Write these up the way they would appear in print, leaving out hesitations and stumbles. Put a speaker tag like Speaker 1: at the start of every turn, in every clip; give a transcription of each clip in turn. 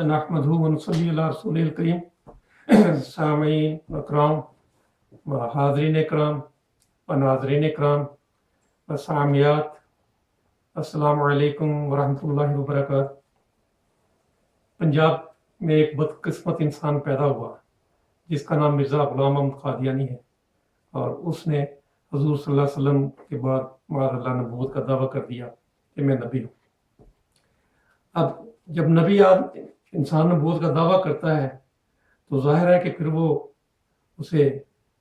Speaker 1: नहमदुहु व नसल्ली अला रसूलिल करीम। सामीन अकराम व हाज़रीन इकराम व नाज़रीन इकराम व सामियात, अस्सलामु अलैकुम व रहमतुल्लाहि व बरकातहू। पंजाब में एक बदकिस्मत इंसान पैदा हुआ जिसका नाम मिर्ज़ा ग़ुलाम अहमद क़ादियानी है, और उसने हुज़ूर सल्लल्लाहु अलैहि वसल्लम के बाद माअज़ल्लाह नबूवत का दावा कर दिया कि मैं नबी हूँ। अब जब नबी इंसान नबूवत का दावा करता है तो जाहिर है कि फिर वो उसे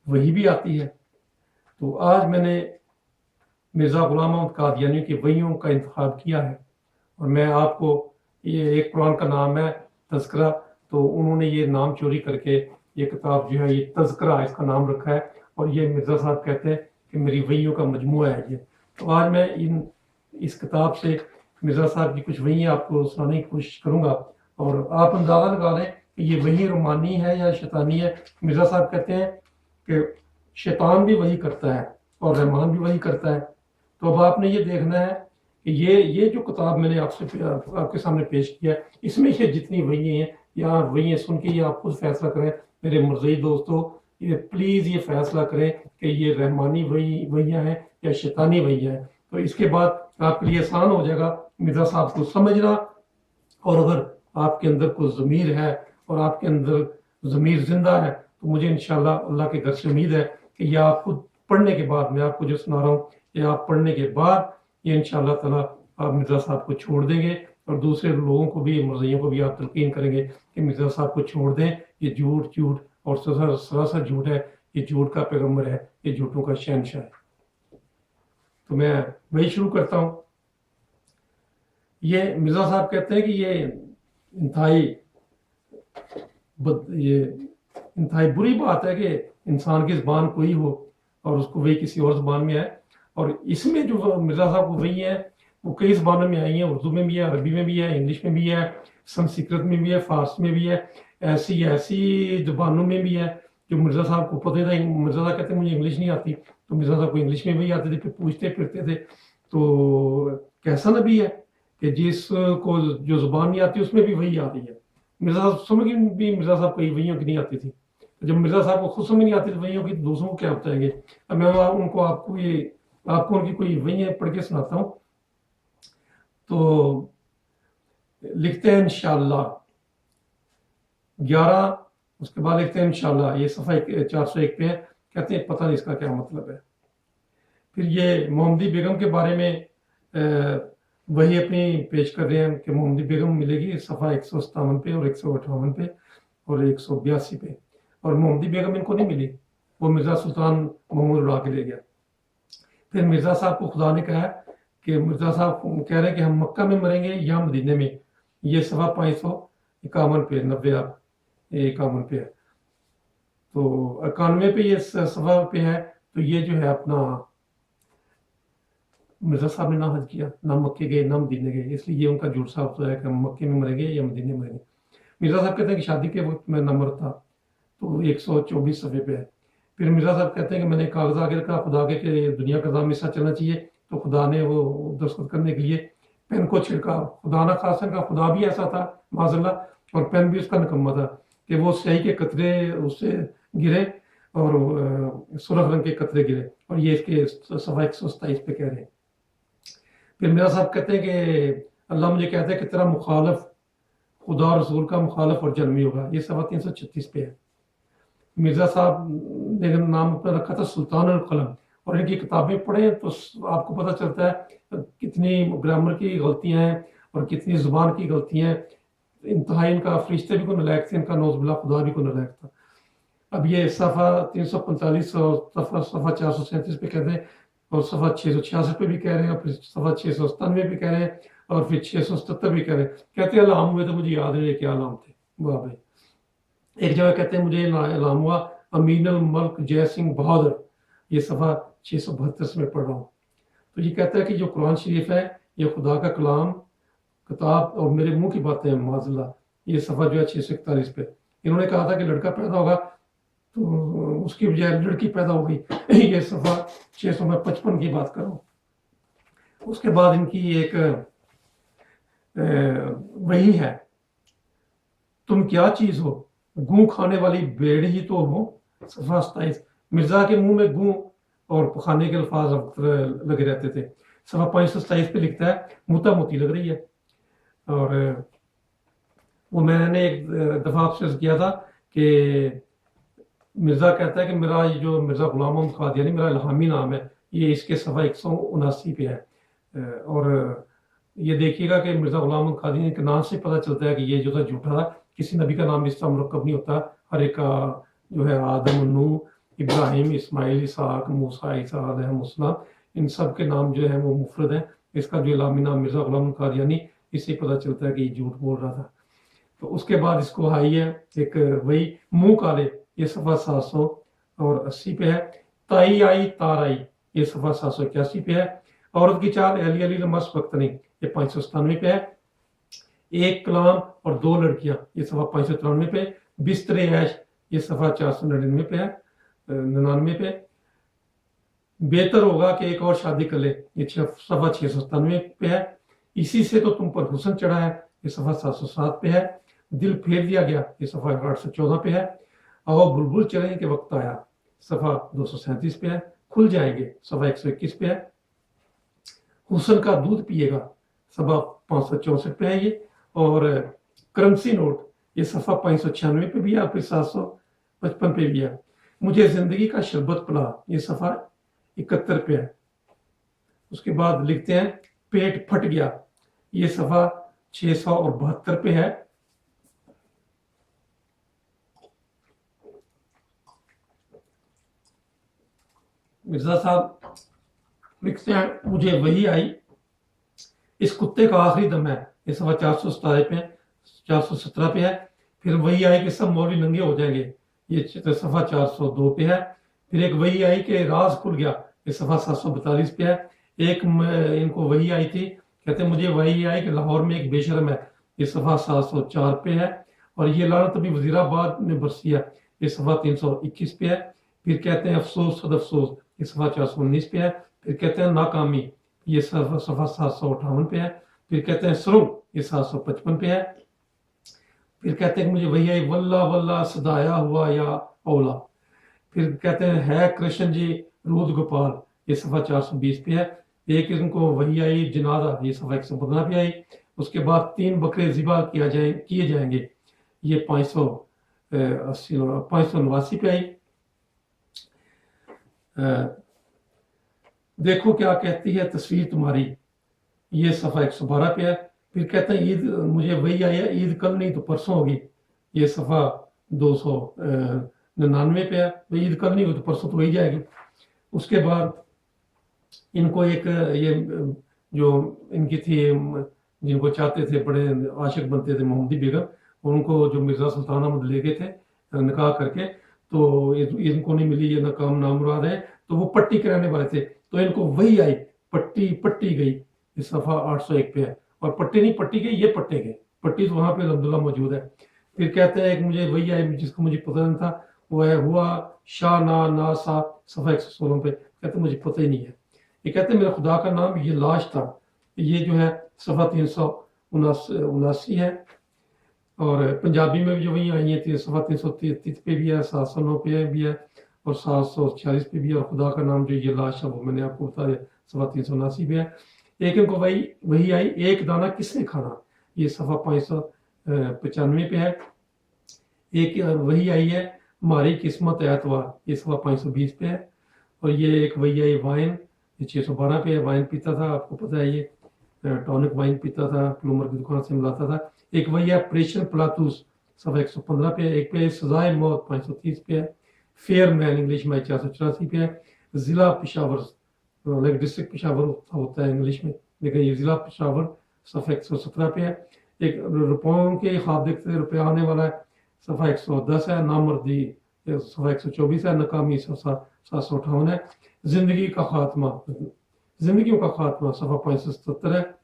Speaker 1: वही भी आती है। तो आज मैंने मिर्ज़ा ग़ुलाम अहमद क़ादियानी की वहियों का इंतखाब किया है, और मैं आपको, ये एक कुरान का नाम है तज़किरा, तो उन्होंने ये नाम चोरी करके ये किताब जो है ये तज़किरा इसका नाम रखा है, और ये मिर्ज़ा साहब कहते हैं कि मेरी वहियों का मजमूआ है ये। तो आज मैं इस किताब से मिर्ज़ा साहब की कुछ वहियाँ आपको सुनाने की कोशिश करूँगा, और आप अंदाज़ा लगा लें कि ये वही रुमानी है या शैतानी है। मिर्ज़ा साहब कहते हैं कि शैतान भी वही करता है और रहमान भी वही करता है। तो अब आपने ये देखना है कि ये जो किताब मैंने आपके सामने पेश किया है, इसमें ये जितनी वही हैं, या वही सुन के ये आप खुद फैसला करें। मेरे मर्ज़ी दोस्तों, ये प्लीज़ ये फैसला करें कि ये रहमानी वहियाँ हैं या शैतानी वहियाँ हैं। तो इसके बाद आपके लिए आसान हो जाएगा मिर्ज़ा साहब को समझना। और अगर आपके अंदर कोई ज़मीर है और आपके अंदर ज़मीर जिंदा है तो मुझे इंशाअल्लाह अल्लाह के घर से उम्मीद है कि यह आप खुद पढ़ने के बाद, मैं आपको जो सुना रहा हूँ, ये आप पढ़ने के बाद ये इंशाअल्लाह ताला आप मिर्ज़ा साहब को छोड़ देंगे, और दूसरे लोगों को भी, मर्ज़ियों को भी आप तलकीन करेंगे कि मिर्ज़ा साहब को छोड़ दें। ये झूठ और सरासर झूठ है, ये झूठ का पैगम्बर है, ये झूठों का शहंशाह है। तो मैं वही शुरू करता हूँ। ये मिर्ज़ा साहब कहते हैं कि ये इंतहाई बुरी बात है कि इंसान की ज़बान कोई हो और उसको वही किसी और ज़बान में आए। और इसमें जो मिर्ज़ा साहब को वही है वो कई ज़बानों में आई हैं, उर्दू में भी है, अरबी में भी है, इंग्लिश में भी है, संस्कृत में भी है, फारसी में भी है, ऐसी ज़बानों में भी है जो मिर्ज़ा साहब को पता था। मिर्ज़ा साहब कहते हैं मुझे इंग्लिश नहीं आती, तो मिर्ज़ा साहब को इंग्लिश में भी आते थे, फिर पूछते फिरते थे। तो कैसा नबी है कि जिसको जो ज़ुबान नहीं आती उसमें भी वही आती है। मिर्ज़ा साहब समझ भी मिर्ज़ा साहब को वहियों की नहीं आती थी। जब मिर्ज़ा साहब को खुद समझ नहीं आती थी वहियों की, दूसरों को क्या बताएंगे। अब मैं आपको उनकी कोई वहियाँ पढ़ के सुनाता हूँ। तो लिखते हैं इंशाअल्लाह 11, उसके बाद लिखते हैं इंशाअल्लाह, ये सफ़ा 401 पे है। कहते हैं पता नहीं इसका क्या मतलब है। फिर ये मोहम्मदी बेगम के बारे में वही अपनी पेश कर रहे हैं कि मोहम्मदी बेगम मिलेगी सफ़ा 157 पे और 158 पे और 182 पे। और मोहम्मदी बेगम इनको नहीं मिली, वो मिर्ज़ा सुल्तान महमूद उड़ा के ले गया। फिर मिर्ज़ा साहब को खुदा ने कहा कि मिर्ज़ा साहब कह रहे हैं कि हम मक्का में मरेंगे या मदीने में। ये सफ़ा 551 पे, 91 पे है। तो 91 पे ये सफ़ा पे है। तो ये जो है अपना मिर्ज़ा साहब ने ना हज किया, ना मक्के गए, ना मदीने गए, इसलिए ये उनका झूठ साबित होता है कि हम मक्के में मरेंगे या मदीने में मरेंगे। मिर्ज़ा साहब कहते हैं कि शादी के वक्त मैं नमर था, तो 124 सफ़े पे है। फिर मिर्ज़ा साहब कहते हैं कि मैंने कागज़ आगे रखा खुदा के कि दुनिया का निज़ाम ऐसा चलना चाहिए, तो खुदा ने वो दस्तखत करने के लिए पेन को छिड़का। खुदा ना खासन का खुदा भी ऐसा था माज़अल्लाह, और पेन भी उसका निकम्मा था कि वो स्याही के कतरे उससे गिरे और सुर्ख रंग के कतरे गिरे। और ये इसके सफ़ा 127 पे कह रहे हैं। फिर मिर्ज़ा साहब कहते हैं कि अल्लाह मुझे कहता है कि तेरा मुखालफ खुदा और रसूल का मुखालफ और जन्मी होगा। ये सफ़ा 336 पे है। मिर्ज़ा साहब ने नाम अपना रखा था सुल्तान अल कलम, और इनकी किताबें पढ़ें तो आपको पता चलता है कितनी ग्रामर की गलतियाँ हैं और कितनी ज़ुबान की गलतियाँ हैं। इंतहाई इनका फरिश्ते भी को नलायक थे, इनका नौज़बिल्लाह खुदा भी को नलायक था। अब ये सफ़ा 345 और सफ़ा 437 पे कहते हैं, और सफ़ा 666 पे भी कह रहे हैं, और फिर सफ़ा 697 भी कह रहे हैं, और फिर 677 भी कह रहे हैं। कहते हैं अलाम हुए तो मुझे याद नहीं है क्या अलाम थे। वाह भाई। एक जगह कहते हैं मुझे अलाम हुआ अमीन अल मल्क जय सिंह बहादुर, ये सफ़ा 672 में पढ़ रहा हूँ। तो ये कहता है कि जो कुरान शरीफ है ये खुदा का कलाम, किताब और मेरे मुंह की बातें हैं माज़अल्लाह। ये सफ़ा जो है 641 पे। इन्होंने कहा था कि लड़का पैदा होगा तो उसकी बजाय लड़की पैदा हो गई। ये सफ़ा 655 की बात करो। उसके बाद इनकी एक वही है तुम क्या चीज हो, गूं खाने वाली भेड़ ही तो हो। सफा 27। मिर्जा के मुंह में गूं और पखाने के अल्फाज लगे रहते थे। सफा 527 पे लिखता है मुता मोती लग रही है। और वो मैंने एक दफा आपसे अर्ज किया था कि मिर्जा कहता है कि मेरा ये जो मिर्जा गुलाम मोहम्मद कादियानी मेरा इल्हामी नाम है, ये इसके सफा 179 पे है। और ये देखिएगा कि मिर्जा गुलाम मोहम्मद कादियानी के नाम से पता चलता है कि ये जो था झूठा था। किसी नबी का नाम इस तरह मुरक्कब नहीं होता। हर एक का जो है आदम, नूह, इब्राहिम, इस्माइल, इसहाक, मूसा, ईसा अलैहिस्सलाम, इन सब के नाम जो है वो मुफरद है। इसका जो इलामी नाम मिर्जा गुलाम मोहम्मद कादियानी, इससे पता चलता है कि ये झूठ बोल रहा था। तो उसके बाद इसको हाई है एक वही मुंह काले, ये सफा 780 पे है। ताई आई तार आई, ये सफा 781 पे है। औरत की चाल अली अली मस्त वक्त नहीं, ये 597 पे है। एक कलाम और दो लड़कियां, ये सफा 593 पे। बिस्तरे ऐश, ये सफा 499 पे है, 99 पे। बेहतर होगा कि एक और शादी कर ले, ये सफा 697 पे है। इसी से तो तुम पर हुस्न चढ़ा है, ये सफा 707 पे है। दिल फेर दिया गया, ये सफा 814 पे है। आओ बुलबुल चलने के वक्त आया, सफा 237 पे है। खुल जाएंगे, सफा 121 पे है। हुस्न का दूध पिएगा, सफा 564 पे है ये। और करेंसी नोट, ये सफा 596 पे भी है, फिर 755 पे भी है। मुझे जिंदगी का शरबत पिला, ये सफा 71 पे है। उसके बाद लिखते हैं पेट फट गया, ये सफा 672 पे है। मिर्जा साहब लिखते हैं मुझे वही आई, इस कुत्ते का आखिरी दम है, ये सफा 417 पे 417 पे है। फिर वही आई कि सब मौलवी नंगे हो जाएंगे, ये सफा 402 पे है। फिर एक वही आई कि राज खुल गया, ये सफा 742 पे है। एक इनको वही आई थी, कहते मुझे वही आई कि लाहौर में एक बेशरम है, ये सफा 704 पे है। और ये लानत अभी वजीराबाद में बरसी है, ये सफा 321 पे है। फिर कहते हैं अफसोस सद अफसोस, ये सफा 419 पे है। फिर कहते हैं नाकामी, ये सफा 758 पे है। फिर कहते हैं सरू, ये 755 पे है। फिर कहते हैं मुझे वही आई वल्ला वल्ला सदाया हुआ या औला। फिर कहते हैं है कृष्ण जी रूद गोपाल, ये सफा 420 पे है। एक इनको वही आई जनाजा, ये सफा 115 पे आई। उसके बाद 3 बकरे ज़िबा किए जाएंगे, ये 589 पे आई। देखो क्या कहती है तस्वीर तुम्हारी, ये सफा 112 पे है। फिर कहते हैं ईद मुझे वही आई है, ईद कल नहीं तो परसों होगी, ये सफा 299 पे है। तो ईद कल नहीं हो तो परसों तो वही जाएगी। उसके बाद इनको एक ये जो इनकी थी, जिनको चाहते थे बड़े आशिक बनते थे मोहम्मदी बेगम, उनको जो मिर्जा सुल्तान अहमद ले गए थे निकाह करके, तो इनको नहीं मिली, ये नाकाम नामुराद है। तो वो पट्टी कराने वाले थे, तो इनको वही आई, पट्टी गई, इस सफा 801 पे है। और पट्टी नहीं पट्टी गई, ये पट्टे गए, पट्टी तो वहां पे अल्हम्दुलिल्लाह मौजूद है। फिर कहते हैं एक मुझे वही आई जिसको मुझे पता नहीं था, वो है हुआ शाह ना सा, सफा 116 पे। कहते मुझे पता ही नहीं है। ये कहते हैं मेरा खुदा का नाम ये लाश था, ये जो है सफा 379 है। और पंजाबी में भी जो वही आई है सफा 333 पे भी है, 709 पे भी है, और 746 पे भी है। और खुदा का नाम जो ये लाश है वो मैंने आपको बता दिया, सफा 379 पे है। एक इनको वही आई एक दाना किसने खाना, ये सफा 595 पे है। एक वही आई है हमारी किस्मत एतवार, ये सफा 520 पे है। और ये एक वही आई वाइन, ये 612 पे है। वाइन पीता था, आपको पता है, ये टॉनिक वाइन पीता था, प्लूमर की दुकान से मिलाता था। एक वही है ऑपरेशन प्लाटूस, सफा 115 पे है। एक पे सजाए मौत 530 पे है। फेयर मैन इंग्लिश में 484 पे है। जिला पिशावर, डिस्ट्रिक्ट पिशावर होता है इंग्लिश में, लेकिन ये जिला पिशावर सफा 117 पे है। एक रुपयों के ख्वाब देखते रुपया आने वाला है, सफा 110 है। नामर्दी सफा 124 है। नाकामी सफा 758 है। जिंदगियों का खात्मा सफा 577 है।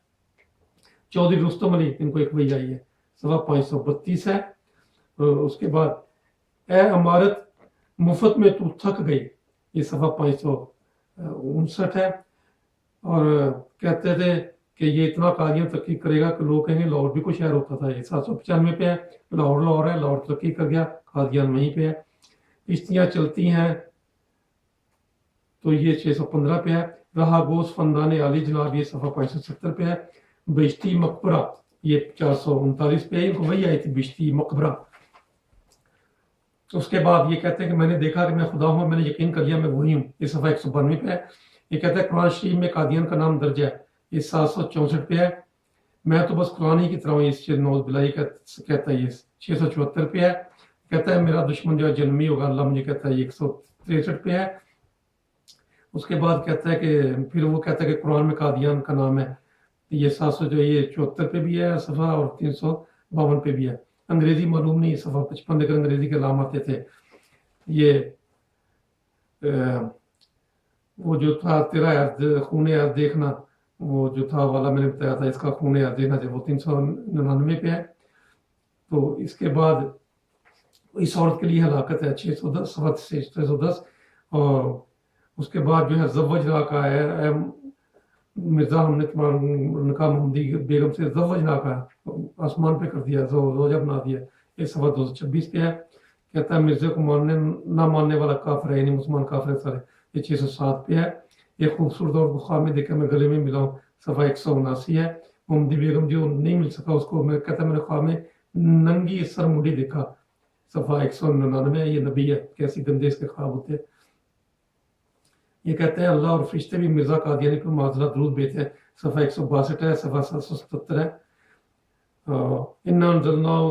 Speaker 1: चौधरी रुस्तम अली, इनको एक वही आई है, सफा 532 है। उसके बाद ए अमारत मुफ्त में तू थक गई, ये सफा 559 है। और कहते थे کہ یہ اتنا قادیان ترقی کرے گا کہ لوگ کہیں گے لاہور بھی کوئی شہر ہوتا تھا. یہ 795 پہ ہے, لاہور ہے, لاہور ترقی کر گیا, قادیان وہیں پہ ہے. کشتیاں چلتی ہیں تو یہ 615 پہ ہے. رہا گوس فندان عالی جناب, یہ صفحہ 570 پہ ہے. بہشتی مقبرہ یہ 439 پہ ہے. ان کو وہی آئی تھی بہشتی مقبرہ. اس کے بعد یہ کہتے ہیں کہ میں نے دیکھا کہ میں خدا ہوں, میں نے یقین کر لیا میں وہی ہوں, یہ صفحہ 192 پہ ہے. یہ کہتا ہے قرآن شریف میں قادیان کا نام درج ہے, یہ 764 پہ ہے. میں تو بس قرآن ہی کی طرح ہوں, اس نوز بلائی کہتا ہے. یہ 674 پہ ہے. کہتا ہے میرا دشمن جو ہے جنمی ہوگا اللہ, مجھے کہتا ہے. یہ 163 پہ ہے. اس کے بعد کہتا ہے کہ پھر وہ کہتا ہے کہ قرآن میں قادیان کا نام ہے. یہ 774 پہ بھی ہے صفحہ, اور 352 پہ بھی ہے. انگریزی معلوم نہیں, صفحہ 55 دیکھر انگریزی کے علام آتے تھے. یہ وہ جو تھا تیرا خون عرض دیکھنا, وہ جو تھا والا میں نے بتایا تھا, اس کا خون عرض دیکھنا جو وہ 399 پہ ہے. تو اس کے بعد اس عورت کے لیے ہلاکت ہے 610. اور اس کے بعد جو ہے زوجنا کا ہے, مرزا ہم نے تمہارا نکاح محمدی بیگم سے زوجنا کا آسمان پہ کر دیا, زوجہ بنا دیا. یہ صفحہ 226 پہ ہے. کہتا ہے مرزا کو نہ ماننے والا کافر ہے, یعنی مسلمان کافر ہے سارے. یہ 607 پہ ہے. یہ خوبصورت اور خواب میں دیکھا میں گلے میں ملا ہوں, صفحہ 179 ہے. محمدی بیگم جو نہیں مل سکا اس کو, میں کہتا ہے میں نے خواب میں ننگی سر مڈی دیکھا, صفحہ 199 ہے. یہ نبی ہے, کیسی گندے اس کے خواب ہوتے ہیں. یہ کہتے ہیں اللہ اور فرشتے بھی مرزا قادیانی پر معذرت درود بھیجتے ہیں, صفحہ 162 ہے. صفحہ 777 ہے. انا انزلناہ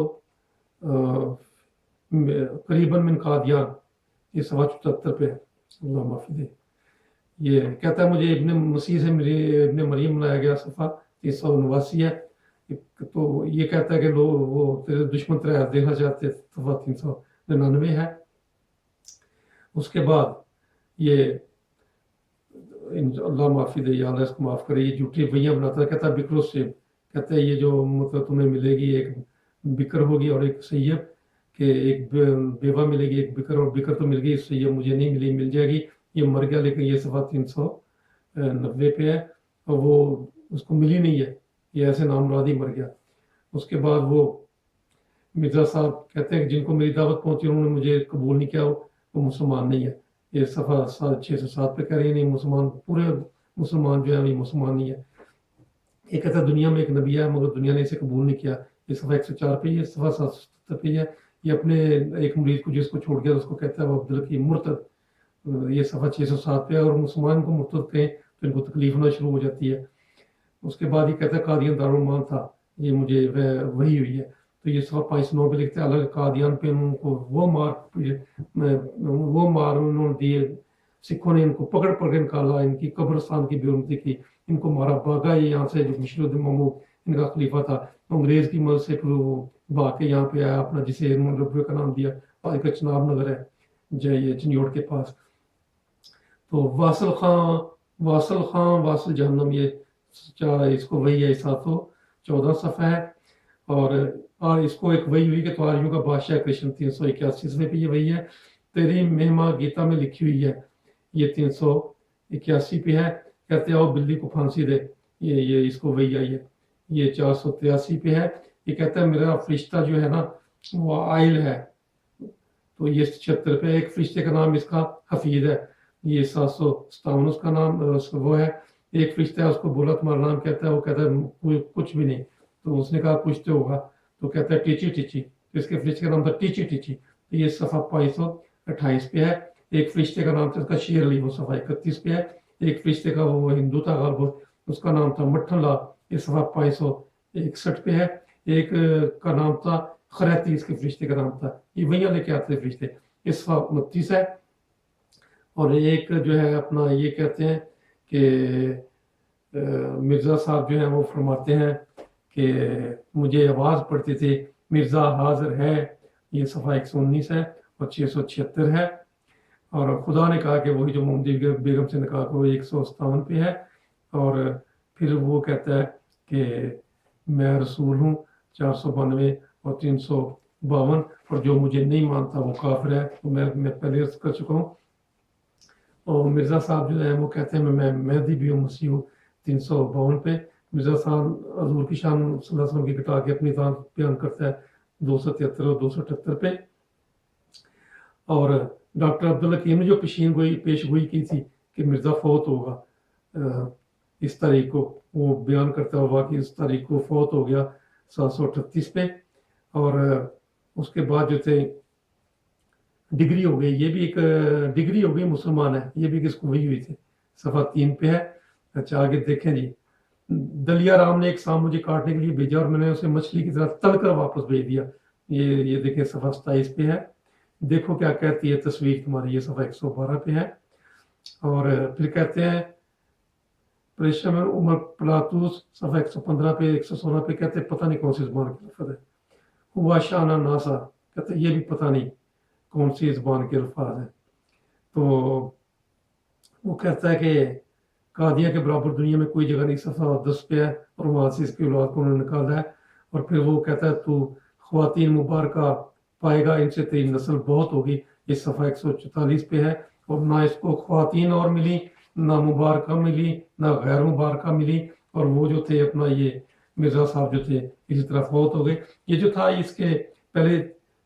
Speaker 1: قریبا من قادیان, یہ صفحہ 74 پہ ہے. اللہ معافی دے. یہ کہتا ہے مجھے ابن مسیح سے ابن مریم بنایا گیا, صفحہ 389 ہے. تو یہ کہتا ہے کہ لوگ وہ تیرے دشمن تیرا دیکھنا چاہتے, صفحہ 399 ہے. اس کے بعد یہ اللہ معافی دے, یا اللہ اس کو معاف کرے, یہ جھوٹی وہیاں بناتا ہے. کہتا ہے بکرو سے, کہتا ہے یہ جو مطلب تمہیں ملے گی, ایک بکر ہوگی اور ایک سیب, کہ ایک بیوہ ملے گی, ایک بکر, اور بکر تو مل گئی, سیب مجھے نہیں ملی, مل جائے گی. یہ مر گیا, لیکن یہ صفحہ 390 پہ ہے, اور وہ اس کو ملی نہیں ہے, یہ ایسے نام مرادی مر گیا. اس کے بعد وہ مرزا صاحب کہتے ہیں کہ جن کو میری دعوت پہنچی انہوں نے مجھے قبول نہیں کیا, وہ مسلمان نہیں ہے. یہ صفحہ 607 پہ کہہ رہے ہیں نہیں مسلمان, پورے مسلمان جو ہے یہ مسلمان نہیں ہے. یہ کہتا ہے دنیا میں ایک نبی ہے مگر دنیا نے اسے قبول نہیں کیا, یہ صفحہ 104 پہ. یہ صفحہ 777 پہ ہے. یہ اپنے ایک مرید کو جس کو چھوڑ گیا اس کو کہتا ہے وہ عبدالحکیم مرتد, یہ صفحہ 607 پہ ہے. اور مسلمان کو مرتد کہیں تو ان کو تکلیف ہونا شروع ہو جاتی ہے. اس کے بعد یہ کہتا ہے قادیان دارالمان تھا, یہ مجھے وہی ہوئی ہے. تو یہ صفحہ 509 پہ لکھتے ہیں الگ قادیان پہ ان کو وہ مار انہوں نے دیے, سکھوں نے ان کو پکڑ پکڑ نکالا, ان کی قبرستان کی بے حرمتی کی, ان کو مارا, بھاگا یہ یہاں سے. جو بشیر الدین محمود ان کا خلیفہ تھا, انگریز کی مدد سے پھر وہ بھاگ کے یہاں پہ آیا, اپنا جسے ربوے کا نام دیا, آج کا چناب نگر ہے یہ چنیوٹ کے پاس. تو واصل خان جہنم, یہ اس کو وہی ہے 714 صفحہ ہے. اور اس کو ایک وہی ہوئی کہ تواریوں کا بادشاہ کرشن 381 صفحے پہ یہ وہی ہے. تیری مہما گیتا میں لکھی ہوئی ہے, یہ 381 پہ ہے. کہتے آؤ بلی کو پھانسی دے, یہ اس کو وہی آئی ہے. یہ 483 پہ ہے. یہ کہتا ہے میرا فرشتہ جو ہے نا وہ آئل ہے, تو یہ 76 پہ. ایک فرشتے کا نام اس کا حفیظ ہے, یہ 757 اس کا نام وہ ہے. ایک فرشتہ ہے, اس کو بولا تمہارا نام کہتا ہے, وہ کہتا ہے کچھ بھی نہیں. تو اس نے کہا کچھ تو ہوگا, تو کہتا ہے ٹیچی ٹیچی. تو اس کے فرشتے کا نام تھا ٹیچی ٹیچی. تو یہ صفحہ 528 پہ ہے. ایک فرشتے کا نام تھا اس کا شیر علی, وہ صفحہ 31 پہ ہے. ایک فرشتے کا وہ ہندو تھا غالب, اس کا نام تھا مٹھن لال, یہ صفحہ 561 پہ ہے. ایک کا نام تھا خریتی, اس کے فرشتے کا نام تھا. یہ وہیاں لے کے آتے فرشتے, یہ صفحہ 29 ہے. اور ایک جو ہے اپنا یہ کہتے ہیں کہ مرزا صاحب جو ہیں وہ فرماتے ہیں کہ مجھے آواز پڑتی تھی مرزا حاضر ہے, یہ صفحہ 119 ہے. اور 676 ہے. اور خدا نے کہا کہ وہی جو محمدی بیگم سے نکاح وہ 157 پہ ہے. اور پھر وہ کہتا ہے کہ میں رسول ہوں 492 اور 352, اور جو مجھے نہیں مانتا وہ کافر ہے. تو میں پہلے عرض کر چکا ہوں. اور مرزا صاحب جو ہے وہ کہتے ہیں میں مہدی بھی ہوں, مسیح ہوں 352 پہ. مرزا صاحب حضور کی شان صلی اللہ علیہ وسلم کی گٹا کے اپنی ذات بیان کرتا ہے 273 اور 278 پہ. اور ڈاکٹر عبدالحکیم نے جو پیش گوئی کی تھی کہ مرزا فوت ہوگا اس تاریخ کو، وہ بیان کرتا ہوا کہ اس تاریخ کو فوت ہو گیا 738 پہ. اور اس کے بعد جو تھے ڈگری ہو گئی، یہ بھی ایک ڈگری ہو گئی مسلمان ہے، یہ بھی کس کو ہوئی تھی، صفحہ 3 پہ ہے. اچھا آگے دیکھیں جی. دلیا رام نے ایک سام مجھے کاٹنے کے لیے بھیجا اور میں نے اسے مچھلی کی طرح تل کر واپس بھیج دیا. یہ دیکھیں صفحہ 27 پہ ہے. دیکھو کیا کہتی ہے تصویر تمہاری، یہ صفحہ 112 پہ ہے. اور پھر کہتے ہیں پریشمر عمر پلاتوس صفحہ 115 پہ 116 پہ کہتے ہیں پتہ نہیں کون سی زبان کی لفظ ہے. ہوا شانہ ناسا کہتے ہیں یہ بھی پتہ نہیں کون سی زبان کے الفاظ ہیں. تو وہ کہتا ہے کہ قادیہ کے برابر دنیا میں کوئی جگہ نہیں، صفحہ 10 پہ ہے، اور وہاں سے اس کی اولاد کو انہوں نے نکالا ہے. اور پھر وہ کہتا ہے تو خواتین مبارکہ پائے گا، ان سے تیری نسل بہت ہوگی، یہ صفحہ 144 پہ ہے. اور نہ اس کو خواتین اور ملی، نہ مبارکہ ملی، نہ غیر مبارکہ ملی. اور وہ جو تھے اپنا یہ مرزا صاحب جو تھے اسی طرح فوت ہو گئے. یہ جو تھا اس کے پہلے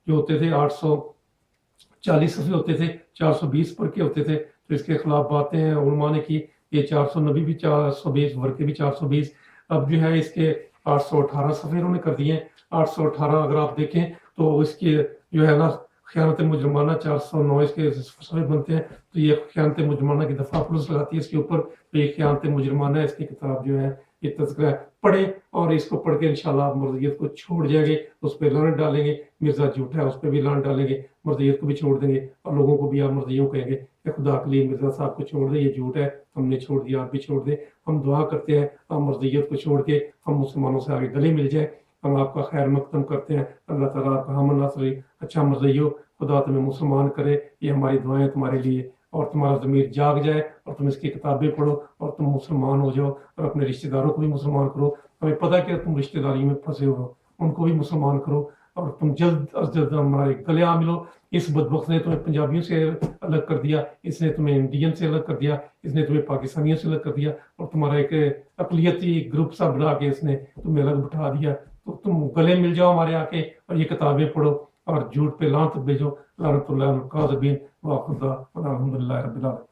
Speaker 1: جو ہوتے تھے 840 صفحے ہوتے تھے، 420 پر کے ہوتے تھے. تو اس کے خلاف باتیں ہیں علماء نے کی، یہ 490 بھی 420 ورکے بھی 420. اب جو ہے اس کے 818 صفحے انہوں نے کر دیے ہیں. 818 اگر آپ دیکھیں تو اس کے جو ہے نا خیانت مجرمانہ 409 اس کے صفحے بنتے ہیں. تو یہ خیانت مجرمانہ کی دفعہ پولیس لگاتی ہے اس کے اوپر. تو یہ خیانت مجرمانہ ہے، اس کی کتاب جو ہے یہ تذکرہ پڑھیں، اور اس کو پڑھ کے انشاءاللہ آپ مرضیت کو چھوڑ جائیں گے، اس پہ لعنت ڈالیں گے. مرزا جھوٹا ہے اس پہ بھی لعنت ڈالیں گے، مرضیت کو بھی چھوڑ دیں گے، اور لوگوں کو بھی آپ مرضیوں کہیں گے کہ خدا کے لیے مرزا صاحب کو چھوڑ دیں، یہ جھوٹ ہے، ہم نے چھوڑ دیا، آپ بھی چھوڑ دیں. ہم دعا کرتے ہیں آپ مرضیت کو چھوڑ کے ہم مسلمانوں سے آگے گلے مل جائیں. ہم آپ کا خیر مقدم کرتے ہیں. اللہ تعالیٰ آپ کا ہم ناصری اچھا مرضیو، خدا تمہیں مسلمان کرے. یہ ہماری دعائیں تمہارے لیے، اور تمہارا ضمیر جاگ جائے اور تم اس کی کتابیں پڑھو اور تم مسلمان ہو جاؤ، اور اپنے رشتہ داروں کو بھی مسلمان کرو. ہمیں پتہ کہ تم رشتہ داری میں پھنسے ہو، ان کو بھی مسلمان کرو، اور تم جلد از جلد ہمارے گلے آ ملو. اس بدبخت نے تمہیں پنجابیوں سے الگ کر دیا، اس نے تمہیں انڈین سے الگ کر دیا، اس نے تمہیں پاکستانیوں سے الگ کر دیا، اور تمہارا ایک اقلیتی گروپ سا بنا کے اس نے تمہیں الگ بٹھا دیا. تو تم گلے مل جاؤ ہمارے آ کے، اور یہ کتابیں پڑھو، اور جھوٹ پہ لعنت بھیجو. لعنت اللہ القاذبین، واخر دعوانا الحمد للہ رب العالمین.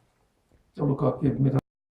Speaker 1: چلو کافی میرا